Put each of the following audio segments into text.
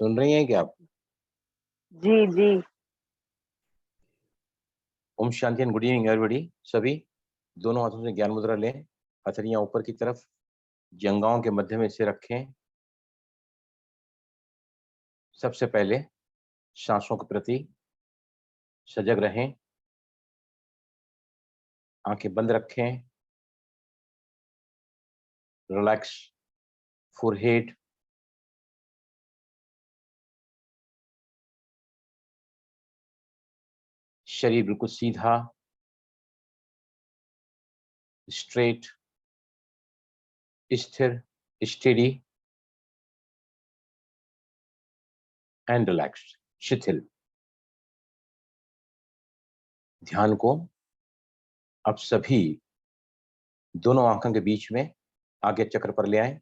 सुन रही हैं क्या आप? जी जी। Om Shanti and good evening everybody. सभी दोनों हाथों से ज्ञान मुद्रा लें। हथेलियां ऊपर की तरफ, जंघाओं के मध्य में इसे रखें। सबसे पहले सांसों के प्रति सजग रहें। आंखें बंद रखें। Relax forehead. शरीर बिल्कुल सीधा, स्ट्रेट, स्थिर, स्टेडी एंड रिलैक्स्ड, शिथिल। ध्यान को अब सभी दोनों आंखों के बीच में आगे चक्र पर ले आए।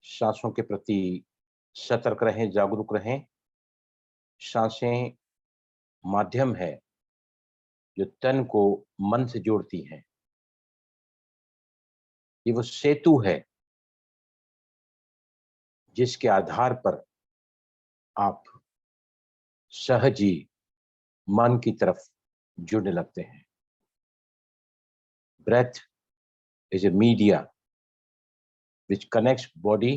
सांसों के प्रति सतर्क रहें, जागरूक रहें। सांसें माध्यम है जो तन को मन से जोड़ती हैं। ये वो सेतु है जिसके आधार पर आप सहज ही मन की तरफ जुड़ने लगते हैं। Breath is a media which connects body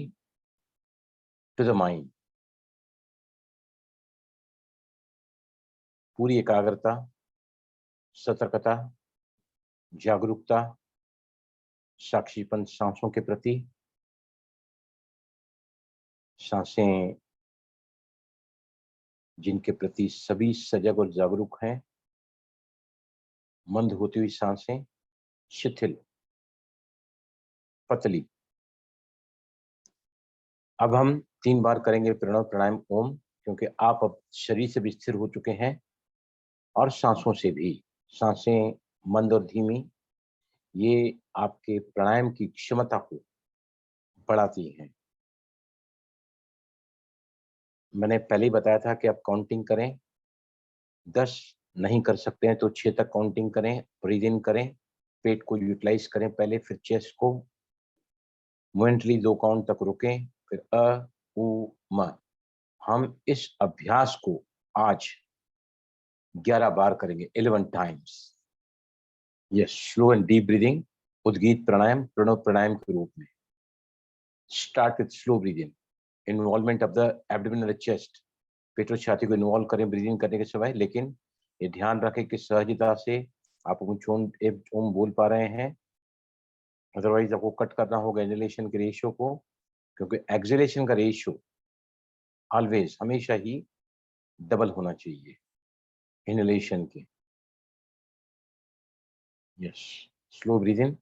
to the mind। पूरी एकाग्रता, सतर्कता, जागरूकता, साक्षीपन सांसों के प्रति। सांसें जिनके प्रति सभी सजग और जागरूक हैं। मंद होती हुई सांसें, शिथिल, पतली। अब हम 3 बार करेंगे प्रणव प्राणायाम ओम, क्योंकि आप अब शरीर से भी स्थिर हो चुके हैं और सांसों से भी। सांसें मंद और धीमी ये आपके प्राणायाम की क्षमता को बढ़ाती हैं। मैंने पहले ही बताया था कि आप काउंटिंग करें। 10 नहीं कर सकते हैं तो 6 तक काउंटिंग करें। ब्रीद इन करें, पेट को यूटिलाइज करें पहले, फिर चेस्ट को। मोमेंटली 2 काउंट तक रुकें, फिर अ उ म। हम इस अभ्यास को आज 11 बार करेंगे, 11 times. Yes, slow and deep breathing, Udgeeth pranayama, Pranav pranayama के रूप में। Start with slow breathing, involvement of the abdomen and the chest. पेट और छाती को इन्वॉल्व करें ब्रीदिंग करने के समय, लेकिन ये ध्यान रखें कि सहजता से आप ओम बोल पा रहे हैं। अदरवाइज आपको कट करना होगा इनहेलेशन के रेशियो को, क्योंकि एक्सहेलेशन का रेशियो ऑलवेज, हमेशा ही डबल होना चाहिए इनहेलेशन के। Yes, slow breathing.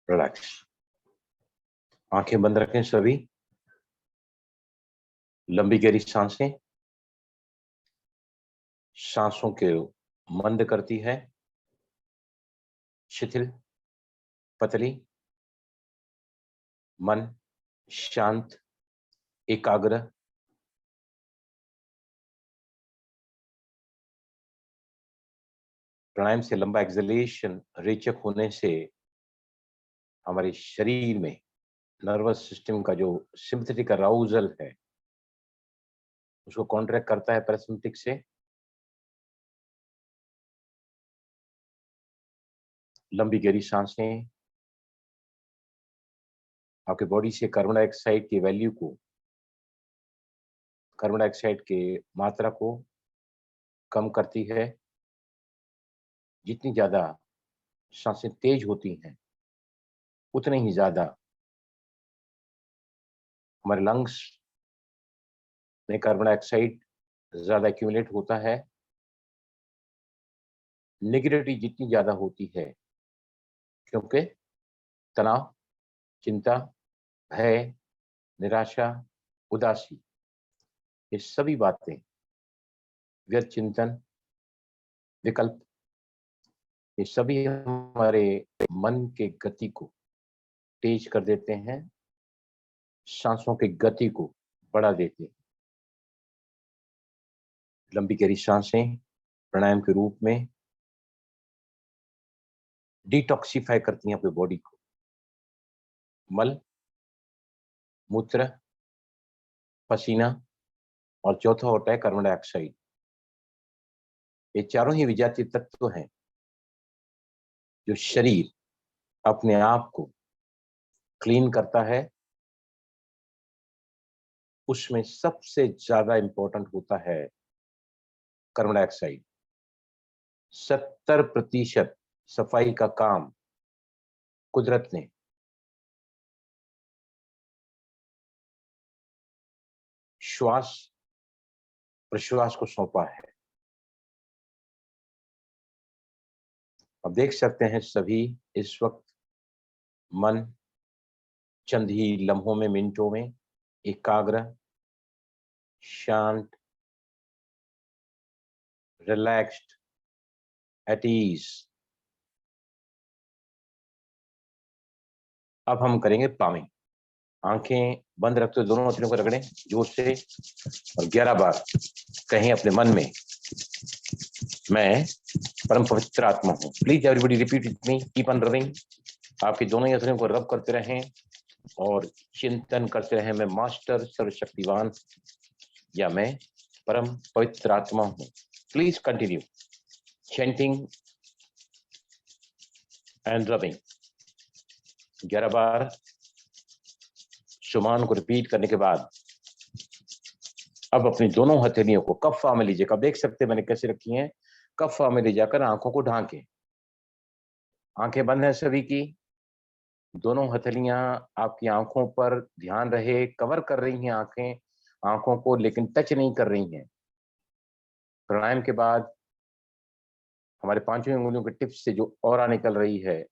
रिलैक्स। आंखें बंद रखें सभी। लंबी गहरी सांसें सांसों के मंद करती है, शिथिल, पतली, मन शांत, एकाग्र। प्राणायाम से लंबा एक्सलेशन रेचक होने से हमारे शरीर में नर्वस सिस्टम का जो सिंपैथेटिक अराउजल है उसको कॉन्ट्रैक्ट करता है पैरासिम्पैथिक से। लंबी गहरी सांसें आपके बॉडी से कार्बन डाइऑक्साइड की वैल्यू को, कार्बन डाइऑक्साइड के मात्रा को कम करती है। जितनी ज्यादा सांसें तेज होती हैं उतने ही ज्यादा हमारे लंग्स में कार्बन डाइऑक्साइड ज्यादा एक्यूमुलेट होता है। नेगेटिविटी जितनी ज्यादा होती है क्योंकि तनाव, चिंता, भय, निराशा, उदासी, ये सभी बातें, व्यर्थ चिंतन, विकल्प, ये सभी हमारे मन के गति को तेज कर देते हैं, सांसों की गति को बढ़ा देते हैं। लंबी गहरी सांसें प्राणायाम के रूप में डिटॉक्सिफाई करती हैं अपनी बॉडी को। मल, मूत्र, पसीना और चौथा होता है कार्बन डाइऑक्साइड। ये चारों ही विजातीय तत्व हैं जो शरीर अपने आप को क्लीन करता है। उसमें सबसे ज्यादा इंपॉर्टेंट होता है कार्बन डाइऑक्साइड। 70% सफाई का काम कुदरत ने श्वास प्रश्वास को सौंपा है। अब देख सकते हैं सभी इस वक्त मन चंद ही लम्हों में, मिनटों में एकाग्र, शांत, रिलैक्स्ड, एट ईज। अब हम करेंगे पामिंग। आंखें बंद रखते हुए दोनों हथेलियों को रगड़ें जोर से और 11 बार कहें अपने मन में, मैं परम पवित्र आत्मा हूं। Please everybody repeat with me, keep on rubbing. आपकी दोनों ही हथेलियों को रब करते रहें और चिंतन करते रहें, मैं मास्टर सर्वशक्तिवान या मैं परम पवित्र आत्मा हूं। Please continue chanting and rubbing. 11 बार सुमान को रिपीट करने के बाद अब अपनी दोनों हथेलियों को कफ्फा में लीजिए। अब देख सकते हैं मैंने कैसे रखी हैं। कफ्फा में ले जाकर आंखों को ढांकें। आंखें बंद हैं सभी की। दोनों हथेलियां आपकी आंखों पर ध्यान रहे, कवर कर रही हैं आंखें, आंखों को, लेकिन टच नहीं कर रही हैं। प्राणायाम के बाद हमारे पांचों उंगलियों के टिप्स से जो ऑरा निकल रही है,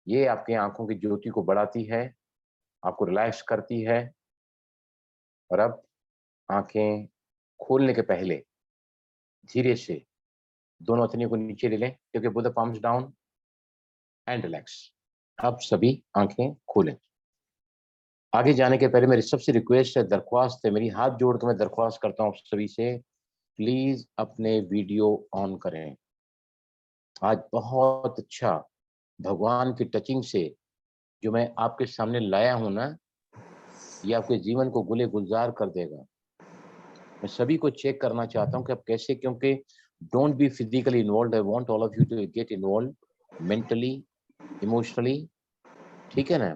ये आपकी आंखों की ज्योति को बढ़ाती है, आपको रिलैक्स करती है। और अब आंखें खोलने के पहले धीरे से दोनों हथेलियों को नीचे ले लें, क्योंकि put the palms down and relax. अब सभी आंखें खोलें। आगे जाने के पहले मेरी सबसे रिक्वेस्ट है, दरख्वास्त है, मेरी हाथ जोड़ के मैं दरख्वास्त करता हूँ आप सभी से, प्लीज अपने वीडियो ऑन करें। आज बहुत अच्छा भगवान की टचिंग से जो मैं आपके सामने लाया हूं ना, ये आपके जीवन को गुले गुलजार कर देगा। मैं सभी को चेक करना चाहता हूं कि आप कैसे, क्योंकि don't be physically involve, I want all of you to get involve mentally, emotionally, ठीक है ना।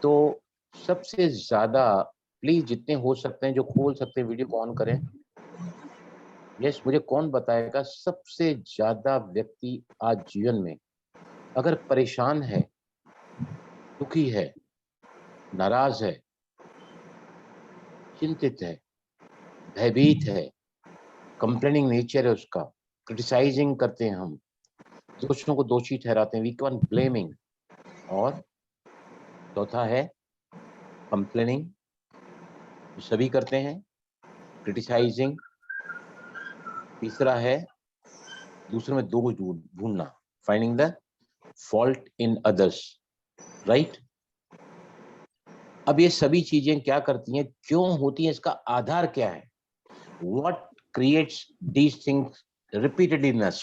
तो सबसे ज्यादा प्लीज जितने हो सकते हैं, जो खोल सकते हैं वीडियो को ऑन करें। यस, मुझे कौन बताएगा सबसे ज्यादा व्यक्ति आज जीवन में अगर परेशान है, दुखी है, नाराज है, चिंतित है, भयभीत है, कंप्लेनिंग नेचर है उसका, क्रिटिसाइजिंग करते हैं हम, दूसरों को दोषी ठहराते हैं, वी कैन ब्लेमिंग, और चौथा है कंप्लेनिंग, सभी करते हैं, क्रिटिसाइजिंग, तीसरा है दूसरे में दोष ढूंढना, finding the fault in others, right. अब ये सभी चीजें क्या करती हैं, क्यों होती हैं, इसका आधार क्या है, what creates these things repeatedly in us?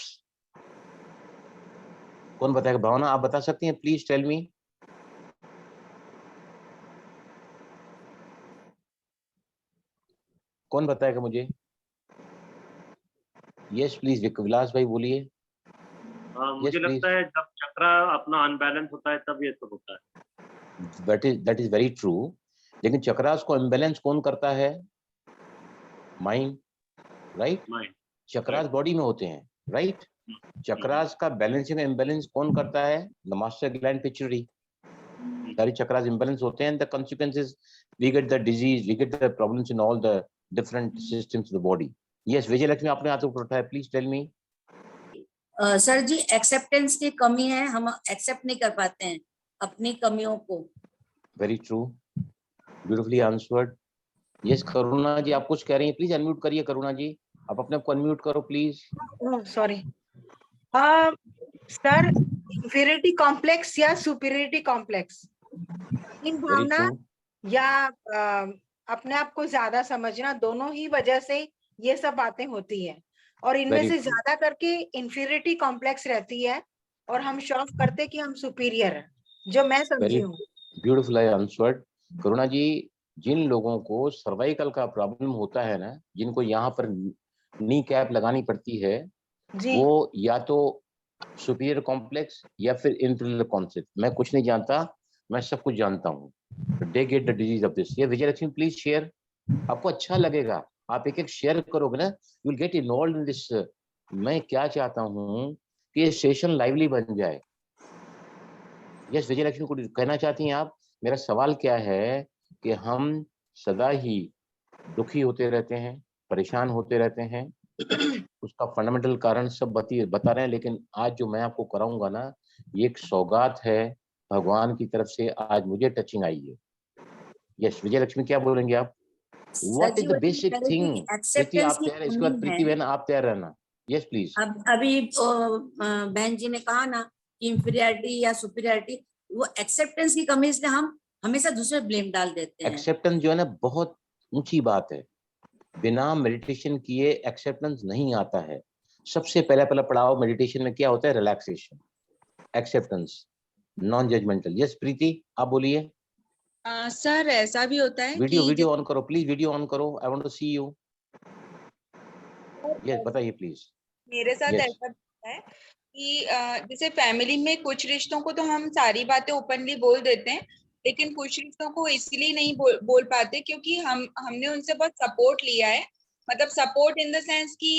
कौन बताएगा? भावना, आप बता सकती हैं? Please tell me. कौन बताएगा मुझे? यस प्लीज, विलास भाई बोलिए। मुझे लगता है जब चक्र अपना अनबैलेंस होता है तब ये सब होता है। That is very true. लेकिन चक्रास को इम्बैलेंस कौन करता है? Mind, right. चक्रास बॉडी में होते हैं, राइट। चक्रास का बैलेंसिंग इम्बैलेंस कौन करता है? The master gland pituitary. सारी चक्रास इम्बैलेंस होते हैं, the consequences we get the disease, we get the problems in all the different systems of the body. Yes, Vijay Lakshmi, आपने हाथ ऊपर उठाया, प्लीज टेल मी। सर जी, एक्सेप्टेंस की कमी है, हम एक्सेप्ट नहीं कर पाते हैं अपनी कमियों को। Very true, beautifully answered. Yes, Karuna ji आप कुछ कह रही हैं, प्लीज अनम्यूट करिए। करुणा जी आप अपने आप को अनम्यूट करो please. Sorry sir, inferiority complex या सुपीरियरिटी कॉम्प्लेक्स, इन भावना या अपने आप को ज्यादा समझना, दोनों ही वजह से ये सब बातें होती है। और इनमें से ज्यादा करके इंफीरियरिटी कॉम्प्लेक्स रहती है और हम शौक करते कि हम सुपीरियर हैं, जो मैं समझी हूँ। Beautiful answered. करुणा जी, जिन लोगों को सर्वाइकल का प्रॉब्लम होता है ना, जिनको यहाँ पर नी कैप लगानी पड़ती है, वो या तो सुपीरियर कॉम्प्लेक्स या फिर इंफीरियर कॉन्सेप्ट, मैं कुछ नहीं जानता, मैं सब कुछ जानता हूँ, they get the disease of this. ये विजय लक्ष्मी प्लीज शेयर, आपको अच्छा लगेगा, आप एक एक शेयर करोगे ना, you will get involve in this. मैं क्या चाहता हूँ कि ये सेशन लाइवली बन जाए। यस, विजय लक्ष्मी को कहना चाहती हैं आप? मेरा सवाल क्या है कि हम सदा ही दुखी होते रहते हैं, परेशान होते रहते हैं, उसका फंडामेंटल कारण सब बता रहे हैं, लेकिन आज जो मैं आपको कराऊंगा ना, ये एक सौगात है भगवान की तरफ से, आज मुझे टचिंग आई है। यस, विजय लक्ष्मी क्या बोलेंगे आप? What is the basic thing? Preeti आप तैयार, इसके बाद प्रीति बहन आप तैयार रहना। Yes please. अभी बहन जी ने कहा ना, इंफीरियरिटी या सुपीरियरिटी, वो एक्सेप्टेंस की कमी से हम हमेशा दूसरे ब्लेम डाल देते हैं। एक्सेप्टेंस जो है ना, बहुत ऊंची बात है, बिना मेडिटेशन किए एक्सेप्टेंस नहीं आता है। सबसे पहला पड़ाव मेडिटेशन में क्या होता है? Relaxation, acceptance, non judgemental. Yes Preeti आप बोलिए। सर ऐसा भी होता है वीडियो ऑन करो प्लीज, वीडियो ऑन करो, I want to see you. Yes बताइए प्लीज। मेरे साथ ऐसा होता है कि जैसे फैमिली में कुछ रिश्तों को तो हम सारी बातें ओपनली बोल देते हैं, लेकिन कुछ रिश्तों को इसलिए नहीं बोल पाते क्योंकि हमने उनसे बहुत सपोर्ट लिया है। मतलब सपोर्ट इन द सेंस कि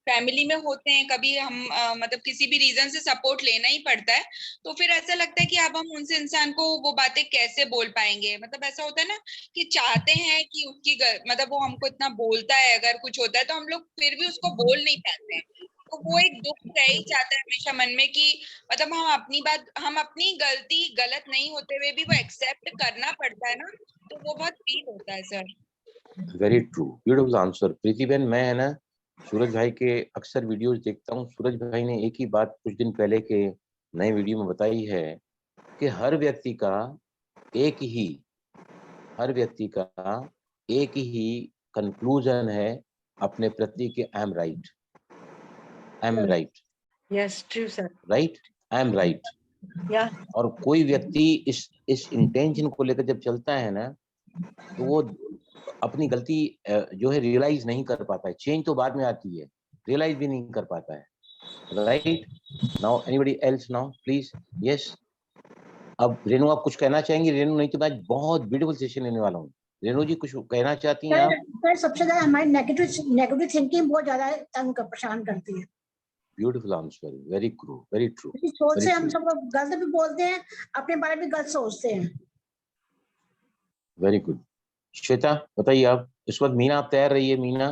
फैमिली में होते हैं, कभी हम मतलब किसी भी रीजन से सपोर्ट लेना ही पड़ता है, तो फिर ऐसा लगता है कि अब हम उनसे इंसान को वो बातें कैसे बोल पाएंगे। मतलब ऐसा होता है ना कि चाहते हैं कि उसकी मतलब वो हमको इतना बोलता है, अगर कुछ होता है तो हम लोग फिर भी उसको बोल नहीं पाते हैं। तो वो एक दुख रह ही जाता है हमेशा मन में कि मतलब हम अपनी गलती गलत नहीं होते हुए भी वो एक्सेप्ट करना पड़ता है ना, तो वो बहुत फील होता है sir. Very true, beautiful answer. Preeti बहन, मैं है ना सूरज भाई के अक्सर वीडियोस देखता हूँ। सूरज भाई ने एक ही बात कुछ दिन पहले के नए वीडियो में बताई है कि हर व्यक्ति का एक ही कंक्लूजन है अपने प्रति के I am right, I am right, yes true sir. Right, I am right. या और कोई व्यक्ति इस इंटेंशन को लेकर जब चलता है ना, तो वो अपनी गलती जो है रियलाइज नहीं कर पाता है। चेंज तो बाद में आती है, रियलाइज भी नहीं कर पाता है। Right now anybody else now please? Yes, अब रेणु आप कुछ कहना चाहेंगी? रेणु, नहीं तो मैं बहुत ब्यूटीफुल सेशन लेने वाला हूँ। रेणु जी कुछ कहना चाहती हैं आप? सर सबसे ज्यादा हमारी नेगेटिव थिंकिंग बहुत ज्यादा परेशान करती है। Beautiful answer, very true, very true. इसी सोच से हम सब गलत भी बोलते हैं, अपने बारे में गलत सोचते हैं। Very good. श्वेता बताइए आप। इस वक्त मीना आप तैयार रहिए। मीना।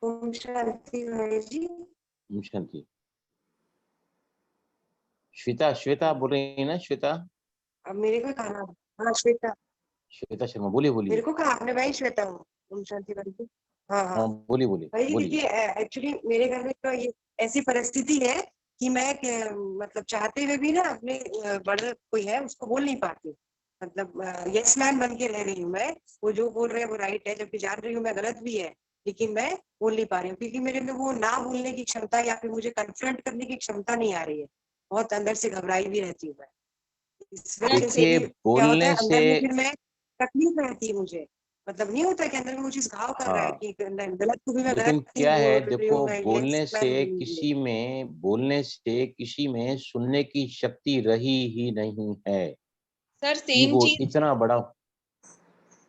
ओम शांति भाई जी। ओम शांति। श्वेता आप बोल रही है ना? श्वेता, अब मेरे को खाना। हाँ श्वेता। श्वेता शर्मा, बोलिए मेरे को कहा आपने भाई श्वेता हूँ। ओम शांति भाई जी। हाँ हाँ हाँ बोलिए भाई जी, देखिए एक्चुअली मेरे घर में तो ये ऐसी परिस्थिति है कि मैं मतलब चाहते हुए भी ना अपने बड़ा कोई है उसको बोल नहीं पाती। मतलब यस मैन बन के रह रही हूँ मैं। वो जो बोल रहे हैं वो राइट है, जबकि जान रही हूँ मैं गलत भी है, लेकिन मैं बोल नहीं पा रही हूँ क्योंकि मेरे में वो ना बोलने की क्षमता या फिर मुझे कन्फ्रंट करने की क्षमता नहीं आ रही है। बहुत अंदर से घबराई भी रहती हूँ मैं। इस वजह से देखिए, भी क्या होता है बोलने से अंदर में, फिर मैं तकलीफ रहती है मुझे। मतलब नहीं होता कि अंदर में वो चीज घाव कर रहा है हाँ, कि गलत को भी मैं लेकिन गलत ही क्या बोल है, रही हूँ देखो, मैं। बोलने यस से किसी में सुनने की शक्ति रही ही नहीं है सर कि सेम वो चीज इतना बड़ा।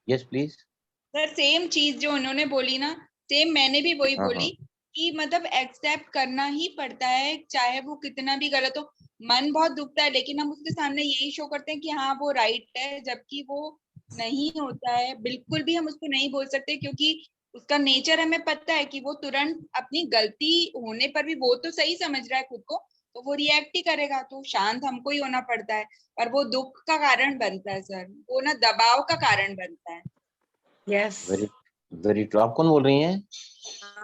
Yes please. सर सेम चीज जो उन्होंने बोली ना, सेम मैंने भी वही हाँ बोली हाँ, कि मतलब एक्सेप्ट करना ही पड़ता है, चाहे वो कितना भी गलत हो। मन बहुत दुखता है, लेकिन हम उसके सामने यही शो करते हैं कि हाँ वो राइट है, जबकि वो नहीं होता है। बिल्कुल भी हम उसको नहीं बोल सकते, क्योंकि उसका नेचर हमें पता है कि वो तुरंत अपनी गलती होने पर भी वो तो सही समझ रहा है खुद को, तो वो रिएक्ट ही करेगा। तो शांत हमको ही होना पड़ता है, पर वो दुख का कारण बनता है सर, वो ना दबाव का कारण बनता है। Yes very very true. आप कौन बोल रही हैं?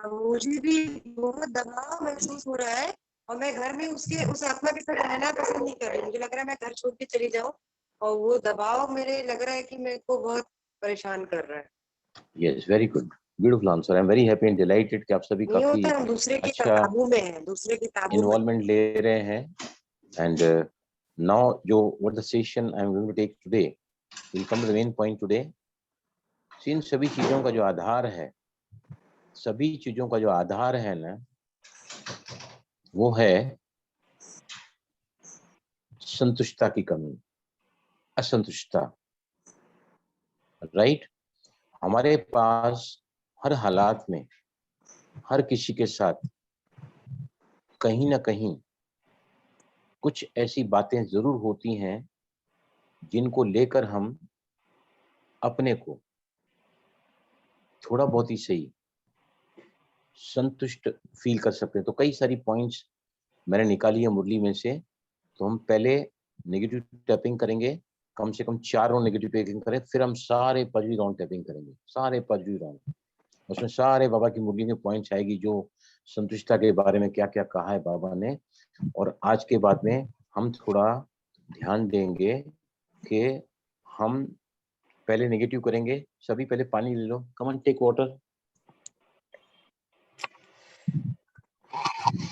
मुझे भी बहुत दबाव महसूस हो रहा है और मैं घर में उस आत्मा के साथ रहना पसंद नहीं कर रही। मुझे लग रहा है मैं घर छोड़ के चली जाऊं और वो दबाव मेरे लग रहा है कि मेरे को बहुत परेशान कर रहा है। Yes, very good, beautiful answer. I am very happy and dilated कि आप सभी नहीं काफी होता, हम दूसरे के अच्छा काबू में है, दूसरे के काबू में। इन्वॉल्वमेंट ले रहे हैं। एंड नाउ जो what the session I am going to take today will come to the main point today. इन सभी चीजों का जो आधार है, ना, वो है संतुष्टता की कमी, असंतुष्टता। राइट? हमारे पास हर हालात में हर किसी के साथ कहीं ना कहीं कुछ ऐसी बातें जरूर होती हैं जिनको लेकर हम अपने को थोड़ा बहुत ही सही संतुष्ट फील कर सकते हैं। तो कई सारी पॉइंट्स मैंने निकाली है मुरली में से। तो हम पहले नेगेटिव टैपिंग करेंगे, कम से कम 4 राउंड नेगेटिव टैपिंग करें, फिर हम सारे पॉजिटिव राउंड टैपिंग करेंगे, सारे पॉजिटिव राउंड। उसमें सारे बाबा की मुरली में पॉइंट्स आएगी जो संतुष्टता के बारे में क्या क्या कहा है बाबा ने। और आज के बाद में हम थोड़ा ध्यान देंगे कि हम पहले नेगेटिव करेंगे। सभी पहले पानी ले लो, कम ऑन टेक वाटर।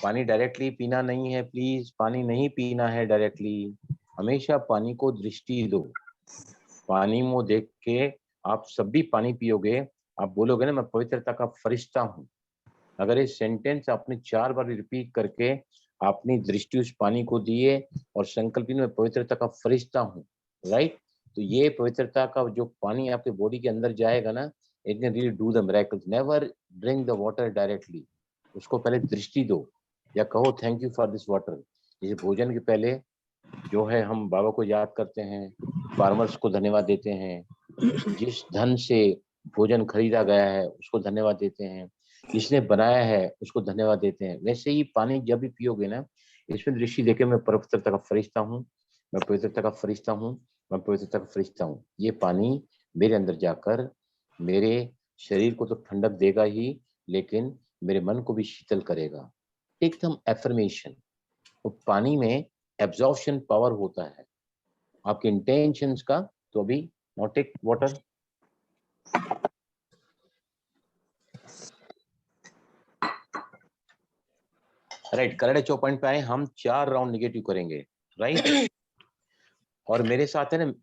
पानी डायरेक्टली पीना नहीं है, प्लीज, पानी नहीं पीना है डायरेक्टली। हमेशा पानी को दृष्टि दो। पानी में देख के आप सब भी पानी पियोगे, आप बोलोगे ना मैं पवित्रता का फरिश्ता हूँ। अगर ये सेंटेंस आपने 4 बार रिपीट करके अपनी दृष्टि उस पानी को दिए और संकल्प में पवित्रता का फरिश्ता हूँ, राइट? तो ये पवित्रता का जो पानी आपके बॉडी के अंदर जाएगा ना, it can really do the miracles. Never drink the water directly. उसको पहले दृष्टि दो या कहो thank you for this water. जैसे भोजन के पहले जो है हम बाबा को याद करते हैं, फार्मर्स को धन्यवाद देते हैं, जिस धन से भोजन खरीदा गया है उसको धन्यवाद देते हैं, जिसने बनाया है उसको धन्यवाद देते हैं। वैसे ही पानी जब भी पियोगे ना, इसमें दृष्टि देके मैं पवित्रता का फरिश्ता हूँ, मैं पवित्रता का फरिश्ता हूँ, मैं पवित्रता का फरिश्ता हूँ। ये पानी मेरे अंदर जाकर मेरे शरीर को तो ठंडक देगा ही, लेकिन मेरे मन को भी शीतल करेगा। एकदम एफर्मेशन। तो पानी में एब्जॉर्प्शन पावर होता है आपके इंटेंशंस का। तो अभी not take water. Right, current चो पॉइंट पे आए हम। 4 राउंड नेगेटिव करेंगे, राइट। और मेरे साथ है ना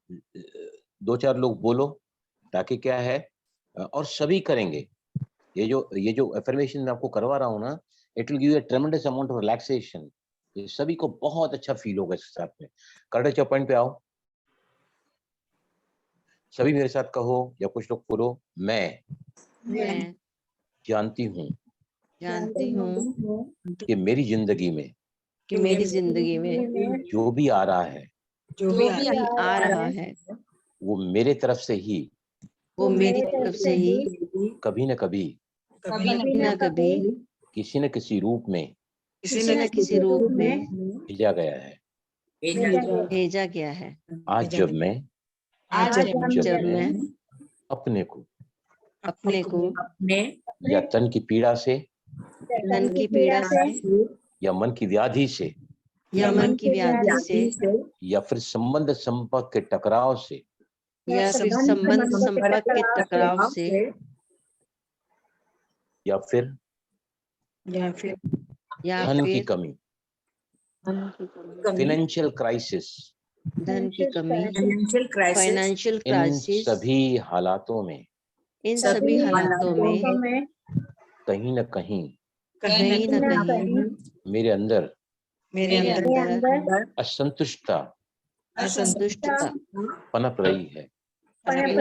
2-4 लोग बोलो, ताकि क्या है, और सभी करेंगे। ये जो एफर्मेशन मैं आपको करवा रहा हूँ ना, it will give you a ट्रेमेंडस amount of relaxation. ये सभी को बहुत अच्छा फील होगा इसके साथ में। करंट चो पॉइंट पे आओ, सभी मेरे साथ कहो या कुछ लोग बोलो, मैं जानती हूँ कि मेरी जिंदगी में जो भी आ रहा है वो मेरे तरफ से ही कभी न कभी किसी न किसी रूप में भेजा गया है। आज जब मैं अपने को या तन की पीड़ा से या मन की व्याधि से या फिर संबंध संपर्क के टकराव से या फिर धन की कमी, फाइनेंशियल क्राइसिस, इन सभी हालातों में कहीं न कहीं मेरे अंदर असंतुष्टता पनप रही है। फिर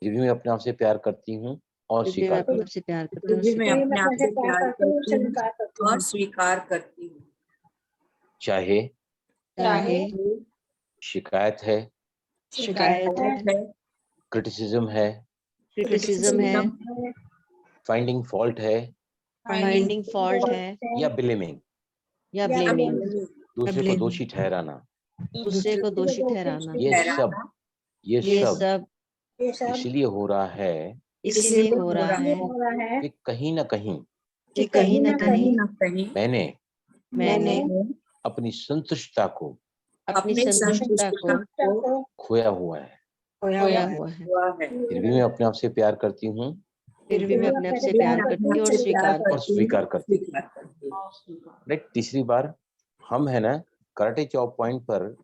भी मैं अपने आप से प्यार करती हूँ और स्वीकार करती हूँ। चाहे शिकायत है, क्रिटिसिज्म है, फाइंडिंग फॉल्ट है या ब्लेमिंग, दूसरे को दोषी ठहराना, ये सब इसलिए हो रहा है कि कहीं न कहीं मैंने अपनी संतुष्टता को खोया हुआ है। फिर भी मैं अपने आप से प्यार करती हूँ और स्वीकार करती हूँ। राइट, तीसरी बार हम है ना कराटे चॉप पॉइंट पर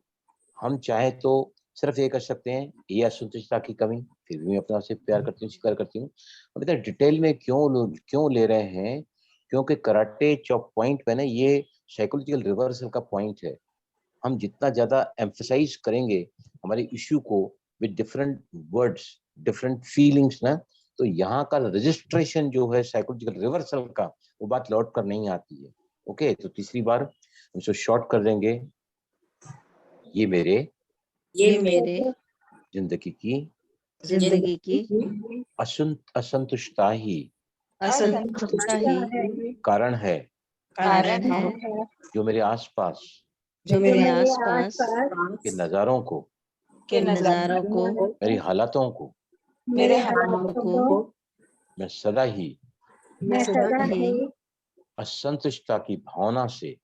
हम चाहे तो सिर्फ ये कर सकते हैं, ये असंतुष्टता की कमी। फिर भी मैं अपने आप से प्यार करती हूँ, स्वीकार करती हूँ। अब इतना डिटेल में क्यों ले रहे हैं, क्योंकि कराटे चॉप पॉइंट पे ना ये साइकोलॉजिकल रिवर्सल का पॉइंट है। हम जितना ज्यादा एम्फसाइज करेंगे हमारे इश्यू को with different words, different feelings ना, तो यहाँ का रजिस्ट्रेशन जो है साइकोलॉजिकल रिवर्सल का, वो बात लौट कर नहीं आती है। ओके, तो तीसरी बार हम इसको शॉर्ट कर देंगे। ये मेरे जिंदगी की असंतुष्टता ही कारण है जो मेरे आसपास के नजारों को, मेरी हालातों को मैं सदा ही असंतुष्टता की भावना से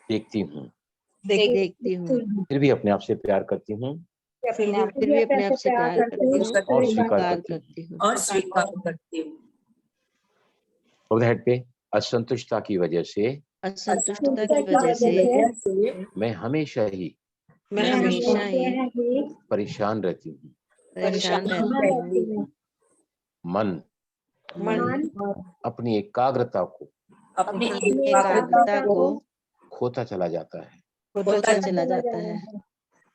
देखती हूँ। फिर भी अपने आप से प्यार करती हूँ और स्वीकार करती हूँ। हेड पे असंतुष्टता की वजह से मैं हमेशा ही परेशान रहती हूँ। मन अपनी एकाग्रता को खोता चला जाता है।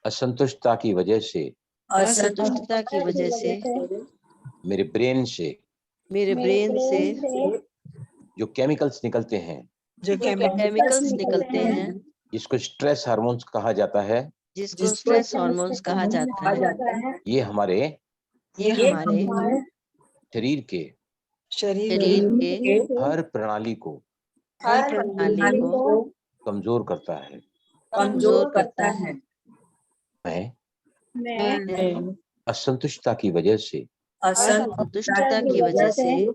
असंतुष्टता की वजह से मेरे ब्रेन से मेरे ब्रेन से जो केमिकल्स निकलते हैं, जो केमिकल्स निकलते हैं, जिसको स्ट्रेस हार्मोन्स कहा जाता है, जिसको स्ट्रेस हार्मोन्स कहा जाता है, ये हमारे ये हमारे शरीर के शरीर शरीर के हर प्रणाली को हर प्रणाली को कमजोर करता है। कमजोर करता है। मैं असंतुष्टता की वजह से, असंतुष्टता की वजह से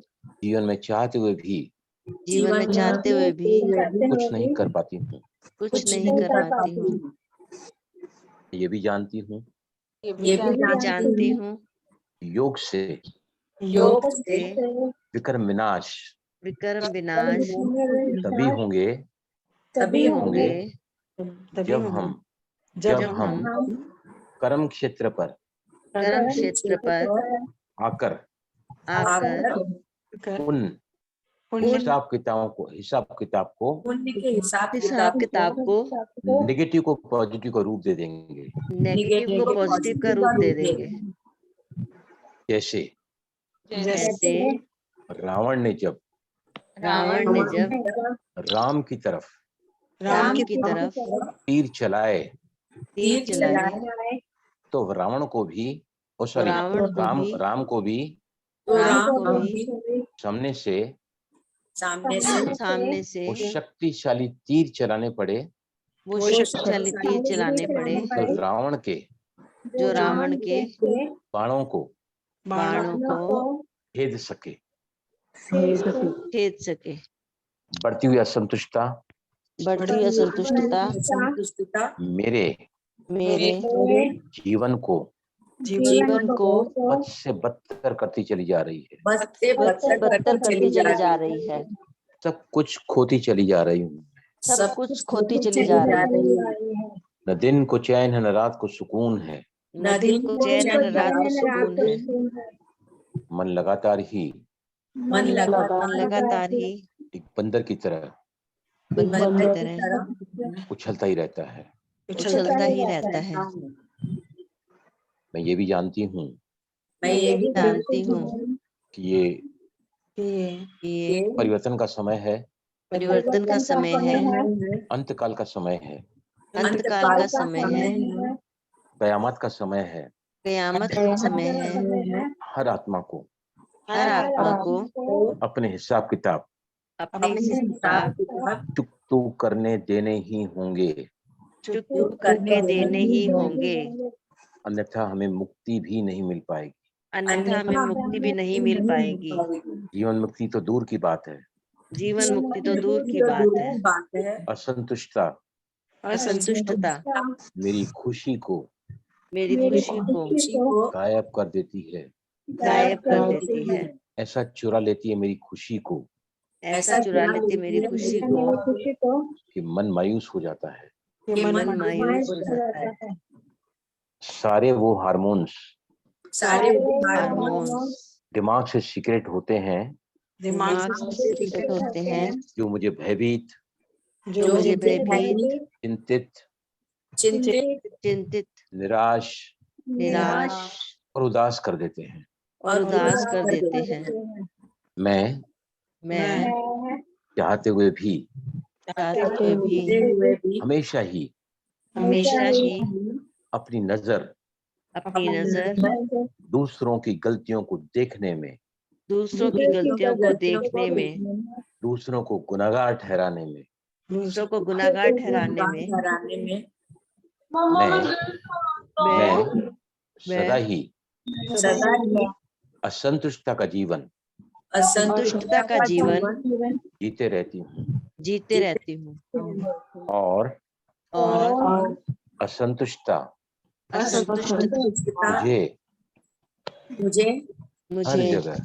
जीवन में चाहते हुए भी कुछ नहीं कर पाती हूँ। कुछ नहीं कर पाती हूँ। ये भी जानती हूँ ये भी जानती हूँ योग से विक्रम विनाश तभी होंगे जब हम कर्म क्षेत्र पर आकर उन हिसाब किताब को नेगेटिव को पॉजिटिव का रूप दे देंगे। जैसे रावण ने जब राम की तरफ तीर चलाए तो रावण को भी राम को भी सामने से वो शक्तिशाली तीर चलाने पड़े तो रावण के बाणों को भेद सके। बढ़ती हुई असंतुष्टता मेरे जीवन को बद से बदतर करती चली जा रही है। सब कुछ खोती चली जा रही हूँ। न दिन को चैन है, न रात को सुकून है। मन लगातार ही एक बंदर की तरह उछलता ही रहता है। मैं ये भी जानती हूँ कि ये परिवर्तन का समय है, अंतकाल का समय है, कयामत का समय है। हर आत्मा को अपने हिसाब किताब चुकतू करने देने ही होंगे, अन्यथा हमें मुक्ति भी नहीं मिल पाएगी। जीवन मुक्ति तो दूर की बात है। असंतुष्टता मेरी खुशी को गायब कर देती है। ऐसा चुरा लेती है मेरी खुशी को कि मन मायूस हो जाता है। सारे वो हार्मोन्स दिमाग से सीक्रेट होते हैं जो मुझे भयभीत, चिंतित, निराश और उदास कर देते हैं। मैं चाहते हुए भी हमेशा ही अपनी नजर दूसरों की गलतियों को देखने में, दूसरों को गुनाहगार ठहराने में, मैं सदा ही असंतुष्टता का जीवन जीते रहती हूँ और असंतुष्टता मुझे हर जगह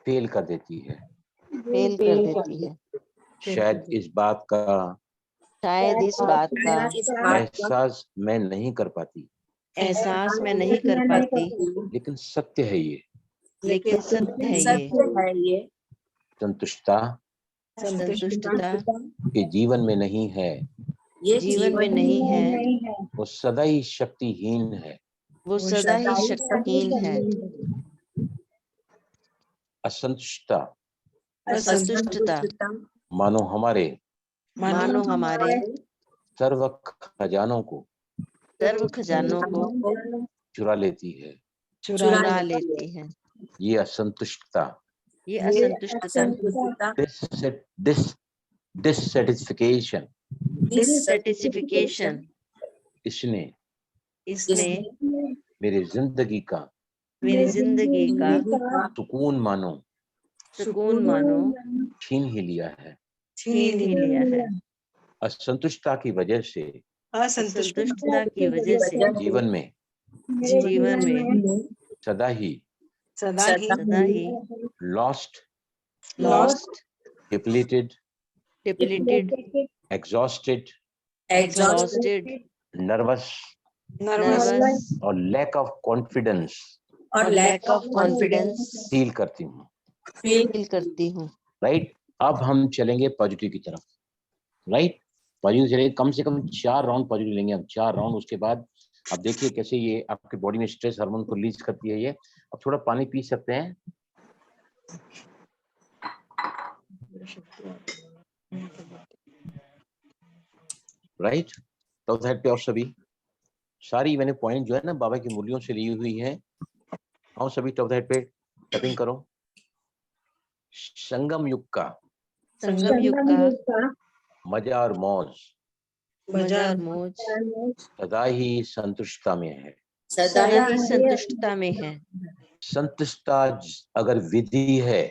फेल कर देती है। शायद इस बात का एहसास मैं नहीं कर पाती, लेकिन सत्य है ये। संतुष्टता के जीवन में नहीं है, वो सदा ही शक्तिहीन है। असंतुष्टता असंतुष्टता मानो हमारे मानो हमारे सर्व खजानों को सर्व खजानों को चुरा लेती है। चुरा लेती है। ये असंतुष्टता, ये असंतुष्टता डिससैटिस्फैक्शन, डिससैटिस्फैक्शन इसने इसने मेरी जिंदगी का मेरी जिंदगी का सुकून मानो छीन ही लिया है। छीन ही लिया है। असंतुष्टता की वजह से असंतुष्टता की वजह से जीवन में सदा he lost, depleted, exhausted, nervous और लैक ऑफ कॉन्फिडेंस फील करती हूँ। राइट, अब हम चलेंगे पॉजिटिव की तरफ। राइट, पॉजिटिव चलेंगे, कम से कम 4 राउंड पॉजिटिव लेंगे हम, 4 राउंड। उसके बाद अब देखिए कैसे ये आपके बॉडी में स्ट्रेस हार्मोन को रिलीज करती है। ये अब थोड़ा पानी पी सकते हैं। राइट, तो साइड पे और सभी सारी मैंने पॉइंट जो है ना बाबा की मुरलियों से ली हुई है। और सभी टॉप हेड पे टैपिंग करो। संगम युग का मजा और मौज सदा ही संतुष्टता में है। संतुष्टता अगर विधि है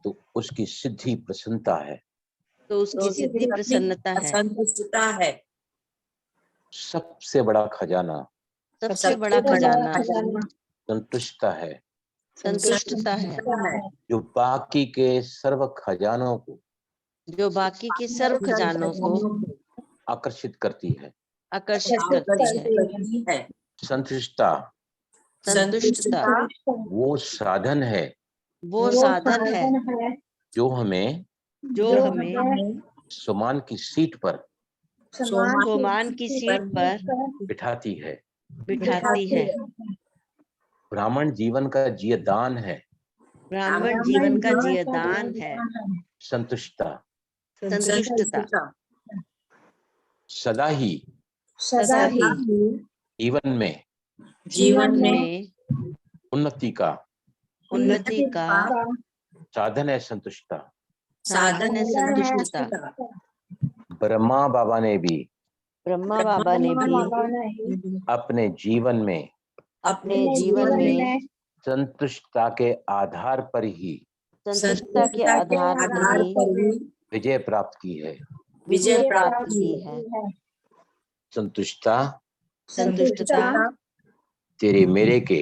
तो उसकी सिद्धि प्रसन्नता है। संतुष्टता है। सबसे बड़ा खजाना संतुष्टता है। जो बाकी के सर्व खजानों को आकर्षित करती है। संतुष्टता वो साधन है जो हमें सम्मान की सीट पर बिठाती है। ब्राह्मण जीवन का जियदान है। संतुष्टता सदा ही जीवन में उन्नति का साधन है। संतुष्टता ब्रह्मा बाबा ने भी अपने जीवन में संतुष्टता के आधार पर ही विजय प्राप्त की है। संतुष्टता तेरे मेरे के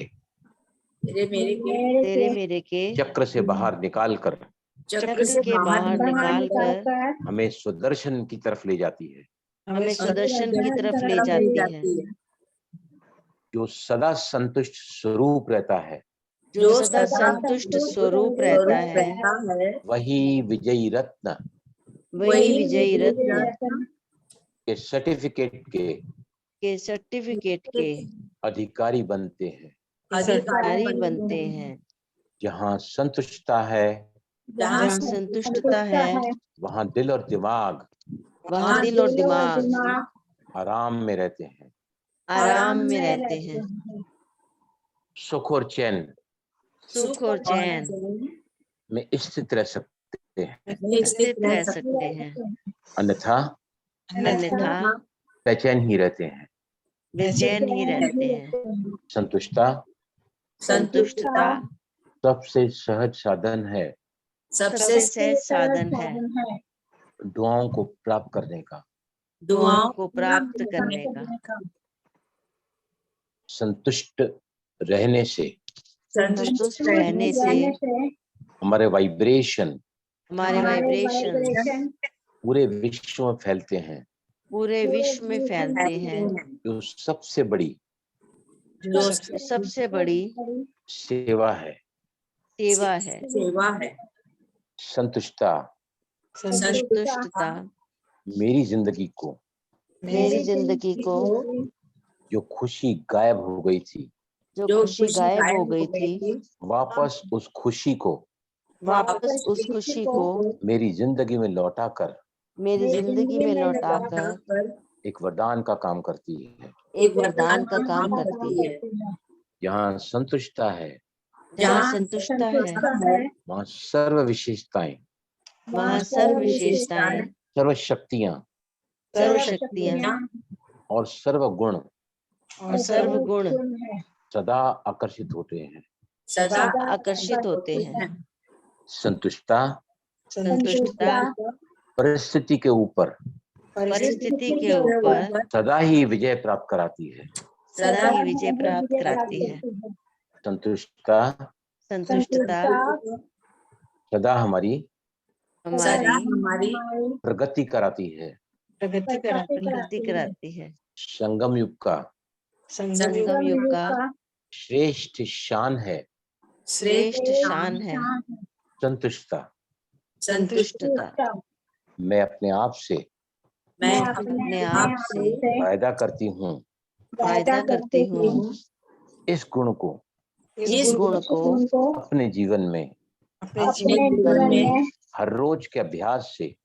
चक्र से बाहर निकाल कर हमें सुदर्शन की तरफ ले जाती है। जो सदा संतुष्ट स्वरूप रहता है वही विजयी रत्न के सर्टिफिकेट के अधिकारी बनते हैं। जहाँ संतुष्टता है वहाँ दिल और दिमाग आराम में रहते हैं। सुख और चैन में स्थित रह सकते हैं। अन्यथा बेचैन ही रहते हैं। संतुष्टता सबसे सहज साधन है दुआओं को प्राप्त करने का। संतुष्ट रहने से हमारे वाइब्रेशन पूरे विश्व में फैलते हैं। जो सबसे बड़ी सेवा है। संतुष्टता मेरी जिंदगी को जो खुशी गायब हो गई थी जो खुशी गायब हो गई थी, वापस उस खुशी को वापस उस खुशी को मेरी जिंदगी में लौटाकर मेरी जिंदगी में लौटाकर एक वरदान का काम करती है। एक वरदान का काम करती है। जहाँ संतुष्टता है, जहाँ संतुष्टता है, वहाँ सर्व विशेषताएं, वहाँ सर्व विशेषताएं, सर्व शक्तियां सर्व शक्तियां और सर्व गुण और सर्व गुण सदा आकर्षित होते हैं। सदा आकर्षित होते हैं। संतुष्टता संतुष्टता परिस्थिति के ऊपर परिस्थिति के ऊपर सदा ही विजय प्राप्त कराती है। सदा ही विजय प्राप्त कराती है। संतुष्टता संतुष्टता सदा हमारी हमारी प्रगति कराती है। प्रगति कराती है। संगम युग का संगम युग का श्रेष्ठ शान है श्रेष्ठ शान है संतुष्टता। संतुष्टता। मैं अपने आप से मैं अपने आप से फायदा करती हूँ। फायदा करती हूँ। इस गुण को इस गुण को अपने जीवन में हर रोज के अभ्यास से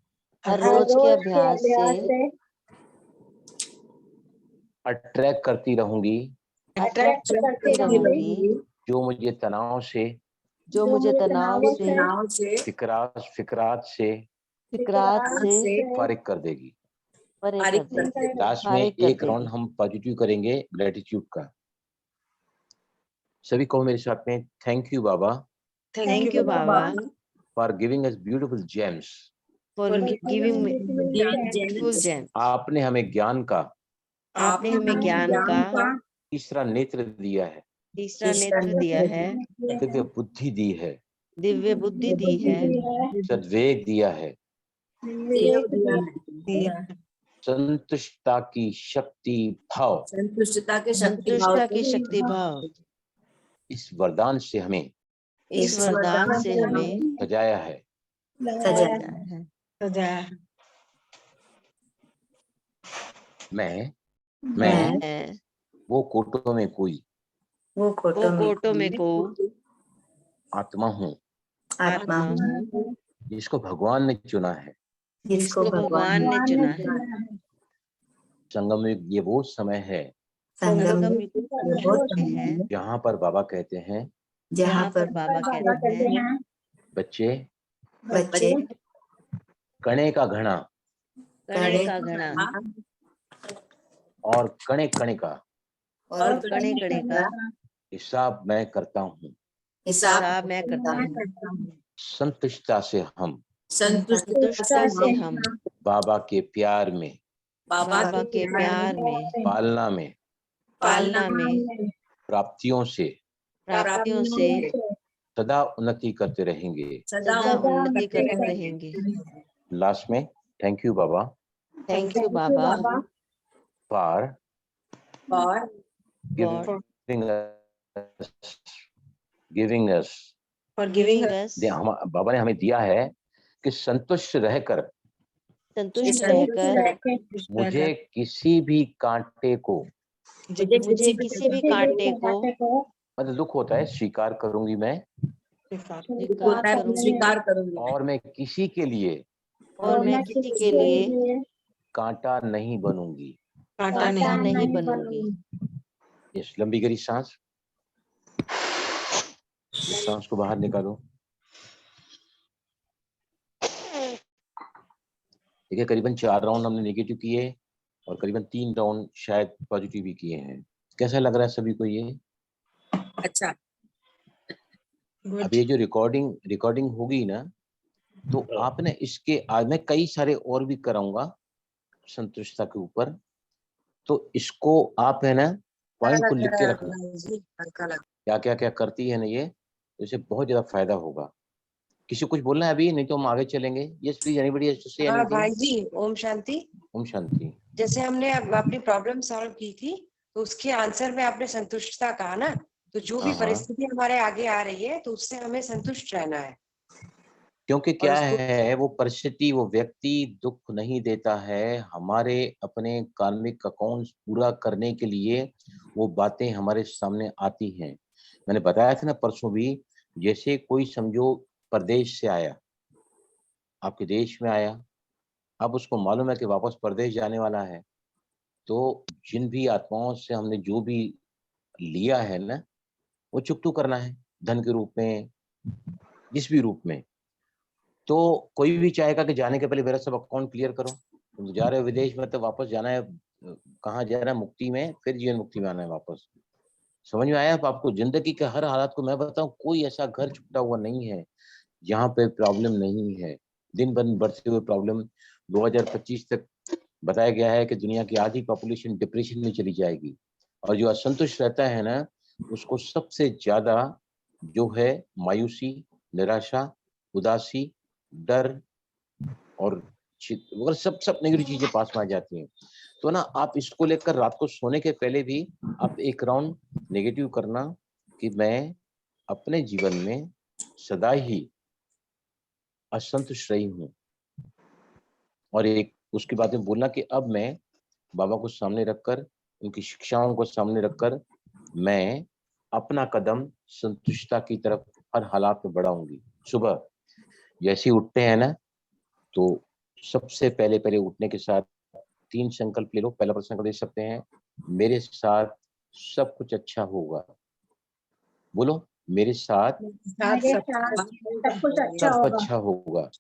हर रोज के अभ्यास से अट्रैक्ट करती रहूंगी, जो मुझे तनाव से फिकरात से फारिग कर देगी। लास्ट में एक राउंड हम पॉजिटिव करेंगे ग्रेटिट्यूड का। सभी को मेरे साथ में thank you Baba thank you बाबा for giving us beautiful James. For giving beautiful James. आपने हमें ज्ञान का तीसरा नेत्र दिया है, दिव्य बुद्धि दी है, सद्वेग दिया है, संतुष्टता की शक्ति भाव, इस वरदान से हमें सजाया है। मैं वो कोटों में कोई आत्मा हूँ जिसको भगवान ने चुना है। संगम युग ये वो समय है जहाँ पर बाबा कहते हैं बच्चे कणे का घड़ा और कणे कणे का हिसाब मैं करता हूँ। संतुष्टता से हम बाबा के प्यार में पालना में प्राप्तियों से सदा उन्नति करते रहेंगे। लास्ट में थैंक यू बाबा फॉर गिविंग अस बाबा ने हमें दिया है कि संतुष्ट रहकर मुझे किसी भी कांटे को मतलब दुख होता है स्वीकार करूंगी मैं, स्वीकार करूंगी और मैं किसी के लिए कांटा नहीं बनूंगी। इस लंबी गहरी सांस, सांस को बाहर निकालो। ठीक है, करीबन 4 राउंड हमने नेगेटिव किए और करीबन 3 राउंड शायद पॉजिटिव भी किए हैं। कैसा लग रहा है सभी को ये? अच्छा। अब ये जो रिकॉर्डिंग होगी ना, तो आपने इसके आज मैं कई सारे और भी कराऊंगा संतुष्टता के ऊपर, तो इसको आप है ना पॉइंट को लिख के रखना क्या क्या क्या करती है ना ये, तो इससे बहुत ज्यादा फायदा होगा। किसी कुछ बोलना है अभी, नहीं तो हम आगे चलेंगे। Yes please anybody has to say anything. भाई जी ओम शांति। ओम शांति। जैसे हमने अपनी प्रॉब्लम सॉल्व की थी तो उसके आंसर में आपने संतुष्टता कहा ना, तो जो भी परिस्थिति हमारे आगे आ रही है तो उससे हमें संतुष्ट रहना है। क्योंकि क्या उसको- है, वो परिस्थिति, वो व्यक्ति दुख नहीं देता है, हमारे अपने कार्मिक अकाउंट्स पूरा करने के लिए वो बातें हमारे सामने आती हैं। मैंने बताया था ना परसों भी, जैसे कोई समझो परदेश से आया, आपके देश में आया, अब उसको मालूम है कि वापस परदेश जाने वाला है, तो जिन भी आत्माओं से हमने जो भी लिया है ना, वो चुकतू करना है, धन के रूप में, जिस भी रूप में। तो कोई भी चाहेगा कि जाने के पहले मेरा सब अकाउंट क्लियर करो। तुम तो जा रहे हो विदेश में, तो वापस जाना है, कहाँ जा रहा है? मुक्ति में, फिर जीवन मुक्ति में आना है वापस। समझ में आया? अब आपको जिंदगी के हर हालात को मैं बताऊं, कोई ऐसा घर छुटा हुआ नहीं है जहाँ पे प्रॉब्लम नहीं है। दिन भर बढ़ते हुए प्रॉब्लम। 2025 तक बताया गया है कि दुनिया की आधी पॉपुलेशन डिप्रेशन में चली जाएगी, और जो असंतुष्ट रहता है ना, उसको सबसे ज्यादा जो है मायूसी, निराशा, उदासी, डर और वगैरह सब नेगेटिव चीजें पास में आ जाती हैं। तो ना, आप इसको लेकर रात को सोने के पहले भी आप एक राउंड नेगेटिव करना कि मैं अपने जीवन में सदा ही असंतुष्ट रही हूँ, और एक उसके बाद में बोलना कि अब मैं बाबा को सामने रखकर, उनकी शिक्षाओं को सामने रखकर, मैं अपना कदम संतुष्टता की तरफ हर हालात में बढ़ाऊंगी। सुबह जैसे ही उठते हैं ना, तो सबसे पहले उठने के साथ 3 संकल्प ले लो। पहला संकल्प ले सकते हैं, मेरे साथ सब कुछ अच्छा होगा। बोलो, मेरे साथ मेरे साथ सब कुछ अच्छा सब होगा। अच्छा होगा।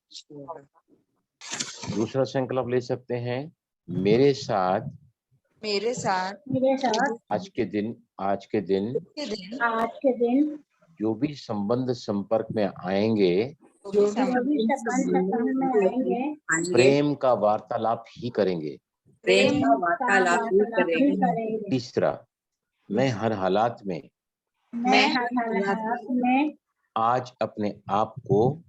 दूसरा संकल्प ले सकते हैं, मेरे साथ मेरे साथ आज के दिन आज के दिन जो भी संबंध संपर्क में आएंगे, जो भी संबंध में आएंगे, प्रेम का वार्तालाप ही करेंगे। प्रेम का वार्तालाप ही करेंगे। तीसरा, मैं हर हालात में मैं हर हालात में आज अपने आप को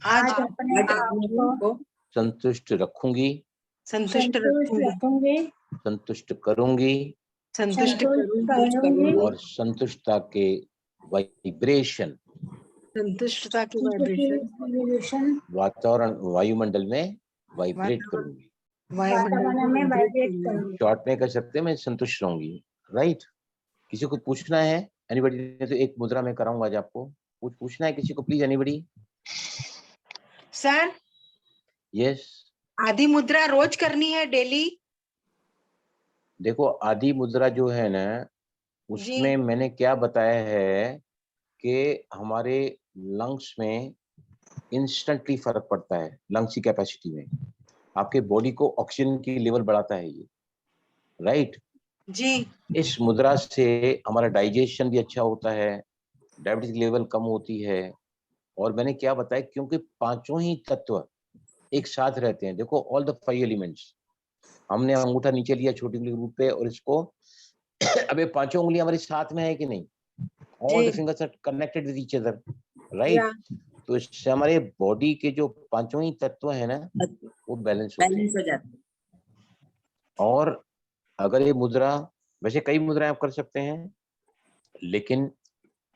आज अपने आप को संतुष्ट रखूंगी, संतुष्ट रखूंगी, संतुष्ट करूंगी, संतुष्ट करूंगी, और संतुष्टता के वाइब्रेशन, संतुष्टता की वाइब्रेशन वातावरण, वायुमंडल में वाइब्रेट करूंगी। वातावरण में वाइब्रेट करूंगी। शॉर्ट में कह सकते हैं, मैं संतुष्ट रहूंगी। राइट? किसी को पूछना है? एनीबडी ने तो एक मुद्रा में कराऊंगा आज आपको। कुछ पूछना है किसी को? Please anybody. Sir, yes. आदि मुद्रा रोज करनी है, डेली? देखो, आदि मुद्रा जो है ना, उसमें मैंने क्या बताया है कि हमारे लंग्स में इंस्टेंटली फर्क पड़ता है। लंग्स की कैपेसिटी में आपके बॉडी को ऑक्सीजन की लेवल बढ़ाता है ये। राइट जी। इस मुद्रा से हमारा डाइजेशन भी अच्छा होता है, डायबिटीज लेवल कम होती है। और मैंने क्या बताया, क्योंकि पांचों ही तत्व एक साथ रहते हैं। देखो, ऑल द 5 एलिमेंट्स, हमने अंगूठा नीचे लिया छोटी उंगली रूप पे, और इसको अबे पांचों उंगलियां हमारे साथ में है कि नहीं? All the fingers are connected with each other. Right? तो इससे हमारे बॉडी के जो पांचों ही तत्व है ना, वो बैलेंस हो जाते हैं। और अगर ये मुद्रा, वैसे कई मुद्राएं आप कर सकते हैं, लेकिन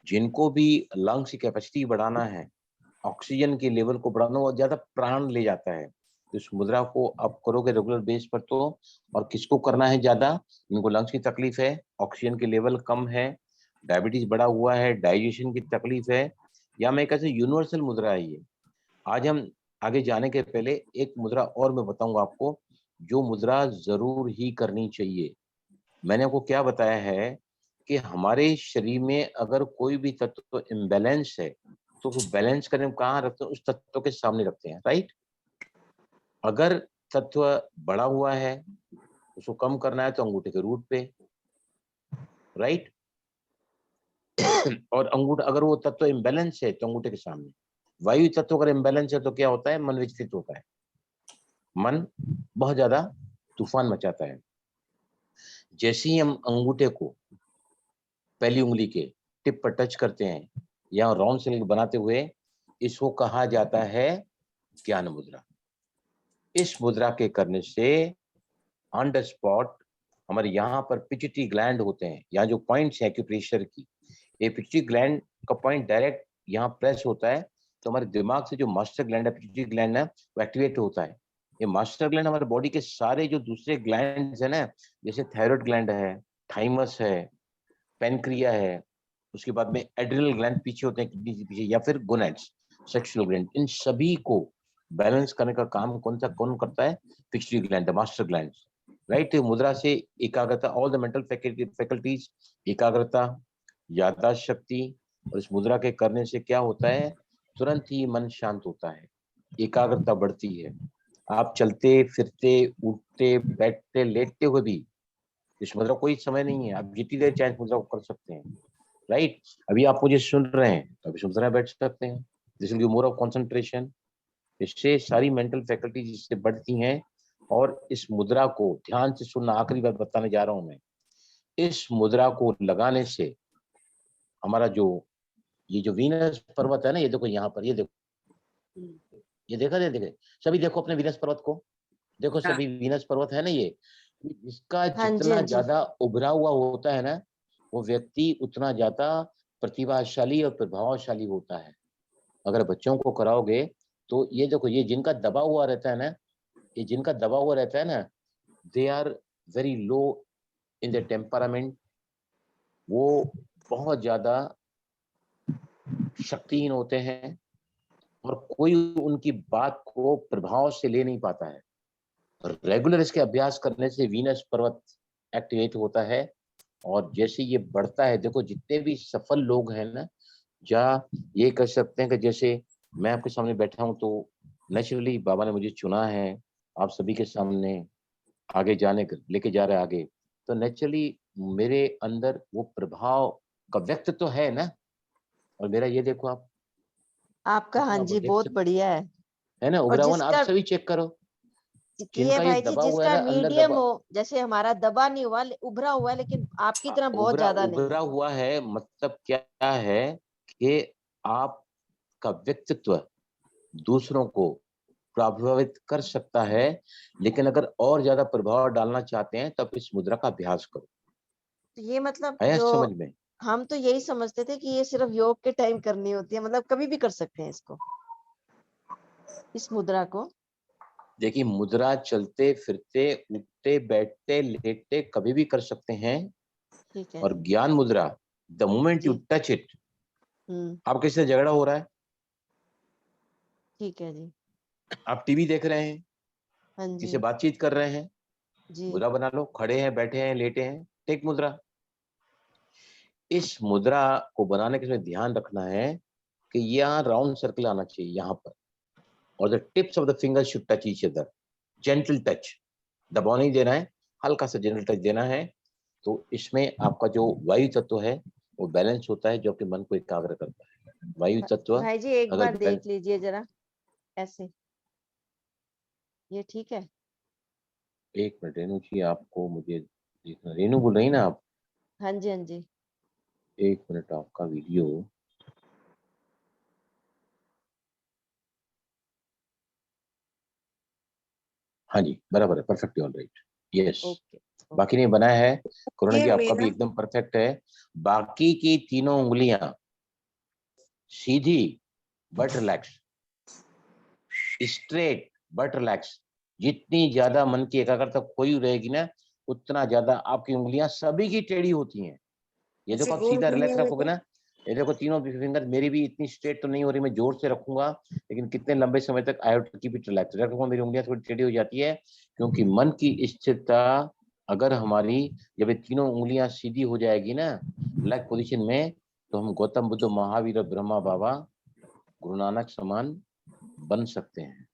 जिनको भी लंग्स की कैपेसिटी बढ़ाना है, ऑक्सीजन के लेवल को बढ़ाना, वो ज्यादा प्राण ले जाता है। तो इस मुद्रा को आप करोगे रेगुलर बेस पर तो। और किसको करना है ज्यादा? इनको लंग्स की तकलीफ है, ऑक्सीजन के लेवल कम है, डायबिटीज बढ़ा हुआ है, डाइजेशन की तकलीफ है, या मैं कैसे यूनिवर्सल मुद्रा है ये। आज हम आगे जाने के पहले एक मुद्रा और मैं बताऊंगा आपको, जो मुद्रा जरूर ही करनी चाहिए। मैंने आपको क्या बताया है कि हमारे शरीर में अगर कोई भी तत्व इम्बैलेंस है, तो वो बैलेंस करने में कहाँ रखते हैं? उस तत्व के सामने रखते हैं। राइट? अगर तत्व बढ़ा हुआ है, उसको कम करना है तो अंगूठे के रूट पे। राइट? और अंगूठा, अगर वो तत्व इम्बैलेंस है तो अंगूठे के सामने। वायु तत्व अगर इम्बैलेंस है तो क्या होता है? मन विचलित होता है, मन बहुत ज्यादा तूफान मचाता है। जैसे ही हम अंगूठे को पहली उंगली के टिप पर टच करते हैं, या राउंड सर्कल बनाते हुए, इसको कहा जाता है ज्ञान मुद्रा। इस मुद्रा के करने से ऑन द स्पॉट हमारे यहाँ पर पिट्यूटरी ग्लैंड होते हैं, यहाँ जो पॉइंट्स है एक्यूप्रेशर की, ये पिट्यूटरी ग्लैंड का पॉइंट डायरेक्ट यहाँ प्रेस होता है, तो हमारे दिमाग से जो मास्टर ग्लैंड है, पिट्यूटरी ग्लैंड है, वो एक्टिवेट होता है। ये मास्टर ग्लैंड हमारे बॉडी के सारे जो दूसरे ग्लैंड्स है ना, जैसे थायराइड ग्लैंड है, थाइमस है, पेनक्रिया है, उसके बाद में एड्रिनल ग्लैंड पीछे होते हैं किडनी के पीछे, या फिर गोनेड्स, सेक्सुअल ग्लैंड, इन सभी को बैलेंस करने का काम कौन करता है? Pituitary gland, the master gland, right. मुद्रा से एकाग्रता, ऑल द मेंटल फैकल्टीज, एकाग्रता, याददाश्त शक्ति, और इस मुद्रा के करने से क्या होता है? तुरंत ही मन शांत होता है, एकाग्रता बढ़ती है। आप चलते फिरते, उठते, बैठते, लेटते हुए भी इस मुद्रा कोई समय नहीं है, आप जितनी देर चाहे मुद्रा को कर सकते हैं, राइट। अभी आप मुझे सुन रहे हैं तो अभी सुन रहे बैठ सकते हैं, this will give more of concentration. इससे सारी मेंटल फैकल्टीज इससे बढ़ती हैं। और इस मुद्रा को ध्यान से सुनना, आखिरी बात बताने जा रहा हूं मैं, इस मुद्रा को लगाने से हमारा जो ये जो वीनस पर्वत है ना, ये देखो यहाँ पर, ये देखो, ये देखा, देखे सभी, देखो अपने वीनस पर्वत को देखो, सभी वीनस पर्वत है ना, ये इसका हाँ जी, जितना हाँ जी। ज्यादा उभरा हुआ होता है ना, वो व्यक्ति उतना ज्यादा प्रतिभाशाली और प्रभावशाली होता है। अगर बच्चों को कराओगे तो ये देखो, ये जिनका दबा हुआ रहता है ना, ये जिनका दबा हुआ रहता है ना, they are very low in the temperament, वो बहुत ज्यादा शक्तिहीन होते हैं और कोई उनकी बात को प्रभाव से ले नहीं पाता है। रेगुलर इसके अभ्यास करने से वीनस पर्वत एक्टिवेट होता है, और जैसे ये बढ़ता है, देखो जितने भी सफल लोग हैं ना, या ये कह सकते हैं कि जैसे मैं आपके सामने बैठा हूं तो नेचुरली बाबा ने मुझे चुना है, आप सभी के सामने आगे जाने लेके जा रहे हैं आगे, तो नेचुरली मेरे अंदर वो प्रभाव का व्यक्त तो है ना। और मेरा ये देखो आप, आपका, हाँ जी, देख बहुत सकते बढ़िया है। है ना, और उभरावन आप जिसका सभी चेक करो, ये जिनका ये भाई जी, दबा हुआ है जिसका ना, अंदर मीडियम दबा, हो, जैसे हमारा दबा नहीं हुआ, उभरा हुआ है, लेकिन आपकी तरह बहुत उभरा ज्यादा नहीं। उभरा हुआ है, मतलब क्या है कि आपका व्यक्तित्व दूसरों को प्रभावित कर सकता है, लेकिन अगर और ज्यादा प्रभाव डालना चाहते हैं तो आप इस मुद्रा का अभ्यास करो। तो ये मतलब आया जो समझ में? हम तो यही समझते थे कि ये सिर्फ योग के टाइम करनी होती है, मतलब कभी भी कर सकते हैं इसको, इस मुद्रा को। देखिए, मुद्रा चलते फिरते, उठते बैठते लेटते कभी भी कर सकते हैं। ठीक है और जी। Gyan mudra, the moment you जी। Touch it, hmm. आप किसी से झगड़ा हो रहा है, ठीक है जी। आप टीवी देख रहे हैं, हाँ किसी जी। से बातचीत कर रहे हैं, जी। मुद्रा बना लो, खड़े हैं, बैठे हैं, लेटे हैं, टेक मुद्रा। इस मुद्रा को बनाने के लिए ध्यान रखना है कि यहाँ राउंड सर्कल आना चाहिए यहाँ पर, और the tips of the finger should touch each other, gentle touch, दबाव नहीं देना है, हल्का सा जेंटल टच देना है। तो इसमें आपका जो वायु तत्व है वो बैलेंस होता है, जो कि मन को एकाग्र करता है। वायु तत्व भाई जी एक अगर बार देख लीजिए जरा, ऐसे, ये ठीक है? एक मिनट रेणु जी, आपको मुझे देखना, रेणु बोल रही ना आप? हाँ जी, हाँ जी। एक मिनट, आपका वीडियो, हाँ जी बराबर है, perfect, all right, yes. Okay. बाकी नहीं बनाया है, करुणा जी ये आपका भी मेरा एकदम परफेक्ट है। बाकी की तीनों उंगलियां सीधी but relax, straight but relax. जितनी ज्यादा मन की एकाग्रता खोई रहेगी ना, उतना ज्यादा आपकी उंगलियां सभी की टेढ़ी होती हैं। ये ऐसे देखो, आप गोल सीधा घूमे रिलैक्स हुए रखोगे तो ना, ये देखो तीनों फिंगर मेरी भी इतनी स्ट्रेट तो नहीं हो रही, मैं जोर से रखूंगा, लेकिन कितने लंबे समय तक I have to keep it relax रखूंगा, मेरी उंगलियां थोड़ी टेढ़ी हो जाती है, क्योंकि मन की स्थिरता अगर हमारी, जब ये तीनों उंगलियां सीधी हो जाएगी ना रिलैक्स पोजीशन में, तो हम गौतम बुद्ध, महावीर, ब्रह्मा बाबा, गुरु नानक समान बन सकते हैं।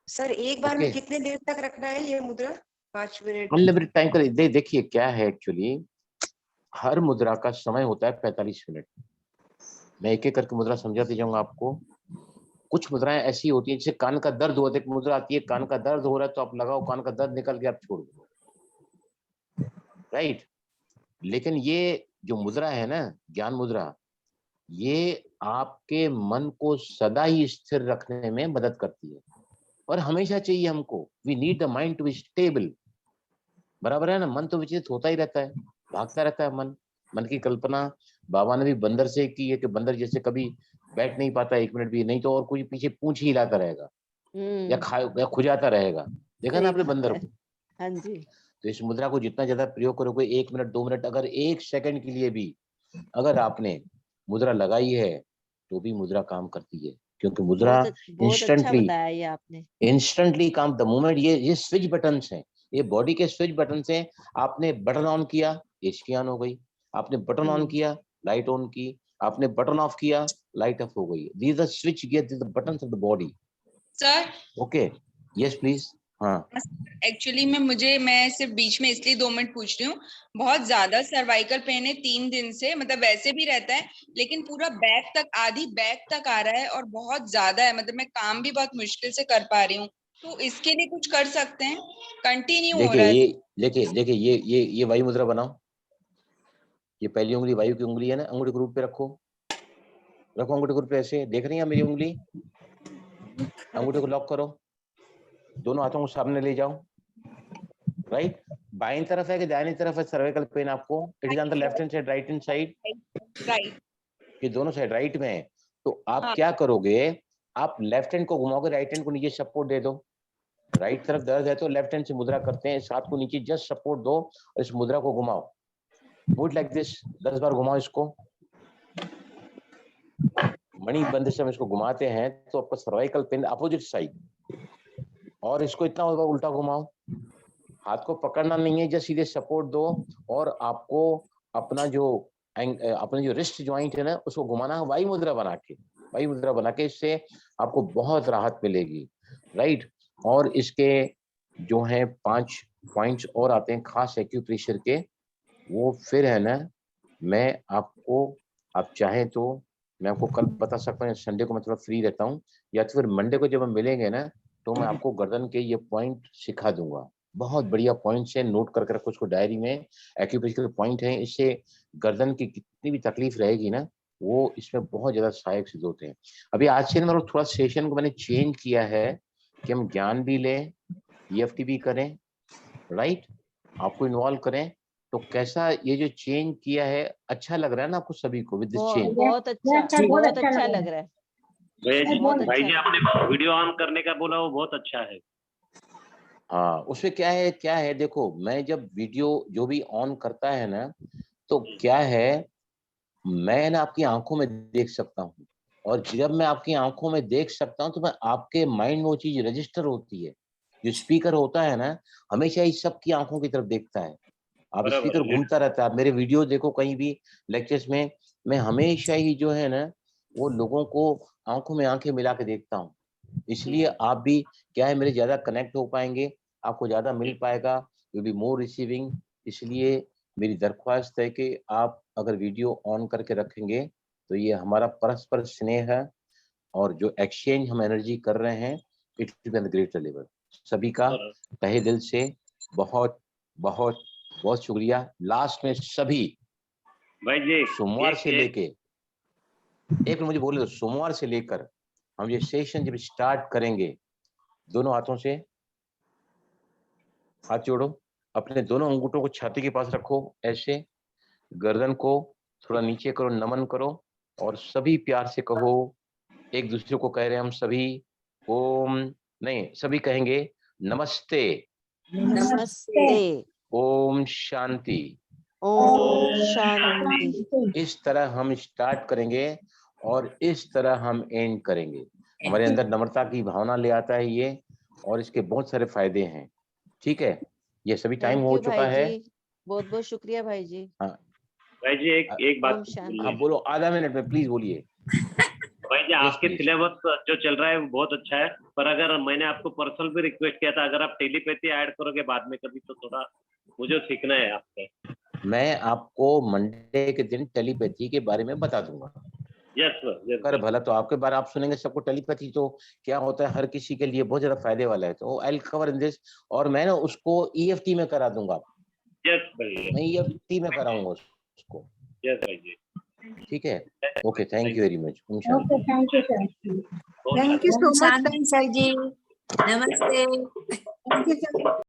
सर एक बार ओके, में कितने देर तक रखना है ये मुद्रा? 5 मिनट? अनलिमिटेड टाइम कर देखिए क्या है एक्चुअली, हर मुद्रा का समय होता है 45 मिनट। मैं एक एक करके मुद्रा समझाते जाऊंगा आपको। कुछ मुद्राएं ऐसी होती हैं, जैसे कान का दर्द होता है, एक मुद्रा आती है, कान का दर्द हो रहा है तो आप लगाओ, कान का दर्द निकल गया आप छोड़ दो, राइट। लेकिन ये जो मुद्रा है ना, ज्ञान मुद्रा, ये आपके मन को सदा ही स्थिर रखने में मदद करती है, और हमेशा चाहिए हमको। We need the mind to be stable, बराबर है ना। मन तो विचलित होता ही रहता है, भागता रहता है मन, मन की कल्पना बाबा ने भी बंदर से की है कि बंदर जैसे कभी बैठ नहीं पाता 1 मिनट भी, नहीं तो और कोई पीछे पूंछ ही हिलाता रहेगा या खुजाता रहेगा। देखा ना सही आपने बात बंदर है। को? हाँ जी। तो इस मुद्रा को जितना ज्यादा प्रयोग करोगे, 1 मिनट 2 मिनट, अगर 1 सेकंड के लिए भी अगर आपने मुद्रा लगाई है तो भी मुद्रा काम करती है, क्योंकि मुद्रा बहुत अच्छा इंस्टेंटली बताया ये आपने। काम, द मोमेंट ये स्विच बटन्स हैं, ये बॉडी के स्विच बटन्स हैं। आपने बटन ऑन किया, एचपी ऑन हो गई। आपने बटन ऑन किया, लाइट ऑन की। आपने बटन ऑफ किया, लाइट ऑफ हो गई। These are switch gear, these are buttons of the body. Sir okay, yes please. हाँ एक्चुअली मैं सिर्फ बीच में इसलिए 2 मिनट पूछ रही हूँ। बहुत ज्यादा सर्वाइकल पेन है 3 दिन से, मतलब वैसे भी रहता है लेकिन पूरा बैक तक, आधी बैक तक आ रहा है और बहुत ज्यादा है, मतलब मैं काम भी बहुत मुश्किल से कर पा रही हूँ। तो इसके लिए कुछ कर सकते हैं? कंटिन्यू हो रहा है। देखिए ये वायु मुद्रा बनाओ। ये पहली उंगली वायु की उंगली है ना, अंगूठे के रूप पे रखो अंगूठे के रूप पे ऐसे। देख रही हैं मेरी उंगली? अंगूठे को लॉक करो, दोनों हाथों को सामने ले जाओ। राइट, बाईं तरफ है कि दाहिनी तरफ है सर्वाइकल पेन आपको? It is on the left hand side, right hand side? Right. ये दोनों साइड राइट में है। तो आप हाँ। क्या करोगे, आप लेफ्ट हैंड को घुमाओगे, राइट हैंड को नीचे सपोर्ट दे दो। राइट तरफ दर्द है तो लेफ्ट हैंड से मुद्रा करते हैं, इस हाथ को नीचे जस्ट सपोर्ट दो और इस मुद्रा को घुमाओ। मूव लाइक दिस, 10 बार घुमाओ इसको। मणि बंद से हम इसको घुमाते हैं तो आपका सर्वाइकल पेन अपोजिट साइड, और इसको इतना बार उल्टा घुमाओ। हाथ को पकड़ना नहीं है, जस्ट सीधे सपोर्ट दो और आपको अपना जो रिस्ट जॉइंट है ना उसको घुमाना है वायु मुद्रा बना के। इससे आपको बहुत राहत मिलेगी। राइट, और इसके जो है 5 पॉइंट्स और आते हैं खास एक्यूप्रेशर के, वो फिर है ना मैं आपको, आप चाहें तो मैं आपको कल बता सकता हूँ, संडे को मैं थोड़ा फ्री रहता हूँ, या तो फिर मंडे को जब हम मिलेंगे ना तो मैं आपको गर्दन के ये पॉइंट सिखा दूंगा। बहुत बढ़िया पॉइंट्स है, नोट करके रखो उसको डायरी में। एक्यूप्रेशर पॉइंट है, इससे गर्दन की कितनी भी तकलीफ रहेगी ना वो इसमें बहुत ज्यादा सहायक सिद्ध होते हैं। अभी आज से ना थोड़ा सेशन को मैंने चेंज किया है कि हम ज्ञान भी लें, EFT भी करें, राइट, आपको इन्वॉल्व करें। तो कैसा ये जो चेंज किया है, अच्छा लग रहा है ना आपको सभी को विद दिस चेंज? बहुत अच्छा लग रहा है। भाई जी आपने वीडियो ऑन करने का बोला, वो बहुत अच्छा है। हाँ, उसमें क्या है देखो, मैं जब वीडियो जो भी ऑन करता है ना तो क्या है, मैं ना आपकी आंखों में देख सकता हूँ, और जब मैं आपकी आंखों में देख सकता हूँ तो मैं आपके माइंड में वो चीज रजिस्टर होती है। जो स्पीकर होता है ना हमेशा ही सबकी आंखों की तरफ देखता है। आप स्पीकर घूमता रहता है, आप मेरे वीडियो देखो कहीं भी लेक्चर्स में, मैं हमेशा ही जो है ना वो लोगों को आंखों में आंखें मिला के देखता हूँ। इसलिए आप भी क्या है मेरे ज्यादा कनेक्ट हो पाएंगे, आपको ज्यादा मिल पाएगा, यू बी मोर रिसीविंग। इसलिए मेरी दरख्वास्त है कि आप अगर वीडियो ऑन करके रखेंगे तो ये हमारा परस्पर स्नेह है, और जो एक्सचेंज हम एनर्जी कर रहे हैं it is at the greater level. सभी का तहे दिल से बहुत बहुत बहुत शुक्रिया। लास्ट में सभी भाई जी सोमवार से लेके, एक मिनट मुझे बोले, सोमवार से लेकर हम ये सेशन जब स्टार्ट करेंगे, दोनों हाथों से हाथ जोड़ो, अपने दोनों अंगूठों को छाती के पास रखो ऐसे, गर्दन को थोड़ा नीचे करो, नमन करो, और सभी प्यार से कहो, एक दूसरे को कह रहे हैं हम सभी, ओम नहीं सभी कहेंगे नमस्ते, नमस्ते, ओम शांति। ओम शांति। इस तरह हम स्टार्ट करेंगे और इस तरह हम एंड करेंगे। हमारे अंदर नम्रता की भावना ले आता है ये, और इसके बहुत सारे फायदे हैं। ठीक है, ये सभी टाइम हो चुका है। बहुत बहुत शुक्रिया भाई जी। हाँ भाई जी एक बात आप बोलो, आधा मिनट में प्लीज बोलिए। भाई जी आपके सिलेबस जो चल रहा है वो बहुत अच्छा है, पर अगर मैंने आपको पर्सनल भी रिक्वेस्ट किया था, अगर आप टेलीपैथी ऐड करोगे बाद में कभी तो थोड़ा मुझे सीखना है आपसे। मैं आपको मंडे के दिन टेलीपैथी के बारे में बता दूंगा। Yes sir. कर भला तो आपके बारे आप सुनेंगे सबको टेलीपैथी तो क्या होता है, हर किसी के लिए बहुत ज्यादा फायदे वाला है, तो I will cover in this, और मैं ना उसको EFT में करा दूंगा। यस भाई, मैं EFT में कराऊंगा उसको। यस भाई जी, ठीक है, okay, thank you very much. Okay, thank you sir. Thank you so much Shanti sir ji, नमस्ते। Thank you sir.